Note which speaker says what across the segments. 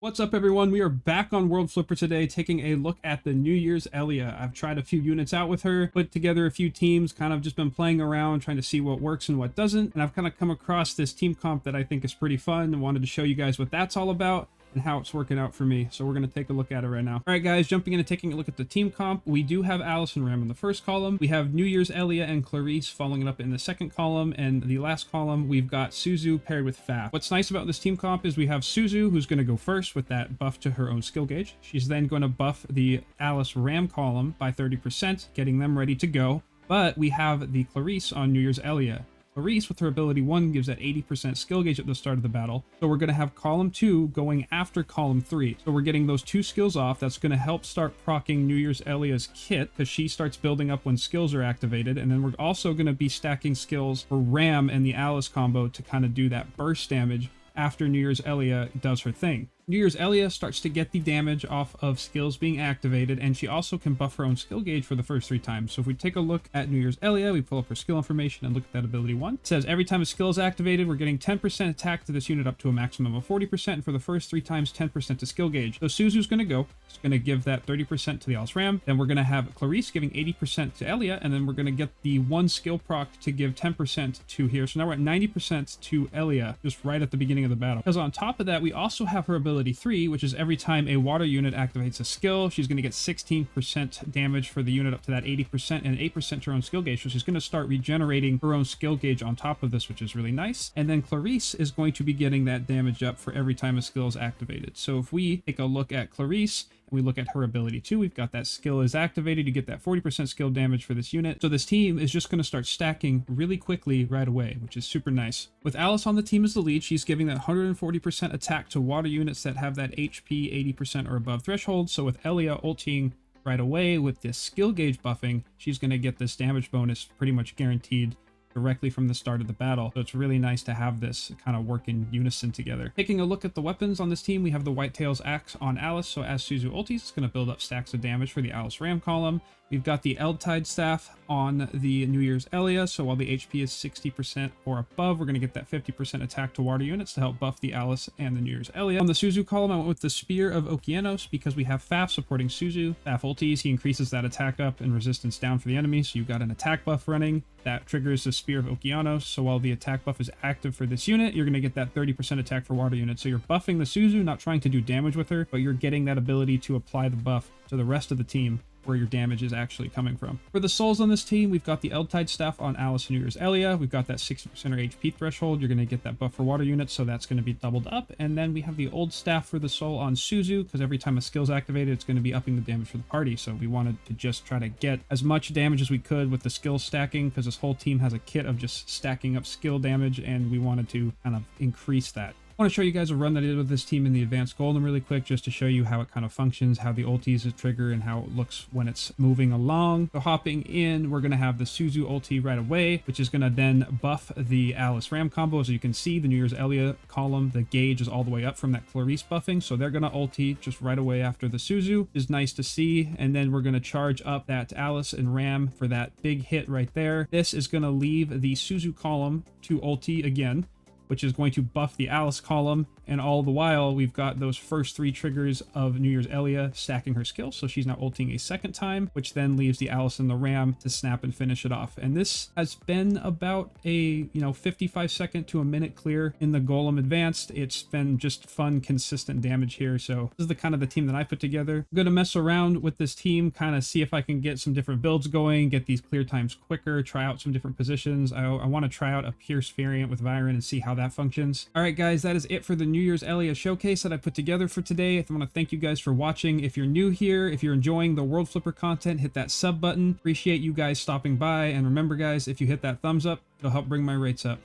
Speaker 1: What's up, everyone? We are back on World Flipper today, taking a look at the New Year's Ellya. I've tried a few units out with her, put together a few teams, kind of just been playing around, trying to see what works and what doesn't. And I've kind of come across this team comp that I think is pretty fun and wanted to show you guys what that's all about and how it's working out for me. So we're going to take a look at it right now. All right, guys, jumping in and taking a look at the team comp. We do have Alice and Ram in the first column. We have New Year's Ellya and Clarice following it up in the second column. And the last column, we've got Suzu paired with Faf. What's nice about this team comp is we have Suzu, who's going to go first with that buff to her own skill gauge. She's then going to buff the Alice Ram column by 30%, getting them ready to go. But we have the Clarice on New Year's Ellya. Clarice, with her ability 1, gives that 80% skill gauge at the start of the battle. So we're going to have column 2 going after column 3. So we're getting those two skills off. That's going to help start proccing New Year's Ellya's kit, because she starts building up when skills are activated. And then we're also going to be stacking skills for Ram and the Alice combo to kind of do that burst damage after New Year's Ellya does her thing. New Year's Ellya starts to get the damage off of skills being activated, and she also can buff her own skill gauge for the first 3 times. So if we take a look at New Year's Ellya, we pull up her skill information and look at that ability 1. It says every time a skill is activated, we're getting 10% attack to this unit up to a maximum of 40%, and for the first 3 times, 10% to skill gauge. So Suzu's going to go. It's going to give that 30% to the Alice Ram. Then we're going to have Clarice giving 80% to Ellya, and then we're going to get the 1 skill proc to give 10% to here. So now we're at 90% to Ellya, just right at the beginning of the battle. Because on top of that, we also have her ability 3, which is every time a water unit activates a skill, she's going to get 16% damage for the unit up to that 80% and 8% to her own skill gauge. So she's going to start regenerating her own skill gauge on top of this, which is really nice. And then Clarice is going to be getting that damage up for every time a skill is activated. So if we take a look at Clarice, we look at her ability 2, we've got that skill is activated. You get that 40% skill damage for this unit. So this team is just going to start stacking really quickly right away, which is super nice. With Alice on the team as the lead, she's giving that 140% attack to water units that have that HP 80% or above threshold. So with Ellya ulting right away with this skill gauge buffing, she's going to get this damage bonus pretty much guaranteed directly from the start of the battle. So it's really nice to have this kind of work in unison together. Taking a look at the weapons on this team, we have the Whitetail's Axe on Alice. So as Suzu ultis, it's going to build up stacks of damage for the Alice Ram column. We've got the Eldtide Staff on the New Year's Ellya. So while the HP is 60% or above, we're going to get that 50% attack to water units to help buff the Alice and the New Year's Ellya. On the Suzu column, I went with the Spear of Okeanos because we have Faf supporting Suzu. Faf ultis, he increases that attack up and resistance down for the enemy. So you've got an attack buff running that triggers the Spear of Okeanos. So while the attack buff is active for this unit, you're going to get that 30% attack for water units. So you're buffing the Suzu, not trying to do damage with her, but you're getting that ability to apply the buff to the rest of the team where your damage is actually coming from. For the souls on this team, we've got the Eldtide Staff on Alice and New Year's Ellya. We've got that 60% or HP threshold. You're going to get that buff for water units, so that's going to be doubled up. And then we have the Old Staff for the soul on Suzu, because every time a skill is activated, it's going to be upping the damage for the party. So we wanted to just try to get as much damage as we could with the skill stacking, because this whole team has a kit of just stacking up skill damage, and we wanted to kind of increase that. I want to show you guys a run that I did with this team in the Advanced Golden really quick, just to show you how it kind of functions, how the ultis trigger, and how it looks when it's moving along. So hopping in, we're going to have the Suzu ulti right away, which is going to then buff the Alice Ram combo. As you can see, the New Year's Ellya column, the gauge is all the way up from that Clarice buffing, so they're going to ulti just right away after the Suzu. Is nice to see. And then we're going to charge up that Alice and Ram for that big hit right there. This is going to leave the Suzu column to ulti again, which is going to buff the Alice column. And all the while, we've got those first 3 triggers of New Year's Ellya stacking her skill. So she's now ulting a second time, which then leaves the Alice and the Ram to snap and finish it off. And this has been about a, 55 second to a minute clear in the Golem Advanced. It's been just fun, consistent damage here. So this is the kind of the team that I put together. I'm going to mess around with this team, kind of see if I can get some different builds going, get these clear times quicker, try out some different positions. I want to try out a Pierce variant with Viren and see how that functions. All right, guys, that is it for the New Year's Ellya showcase that I put together for today. I want to thank you guys for watching. If you're new here, if you're enjoying the World Flipper content, hit that sub button. Appreciate you guys stopping by. And remember, guys, if you hit that thumbs up, it'll help bring my rates up.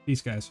Speaker 1: Peace, guys.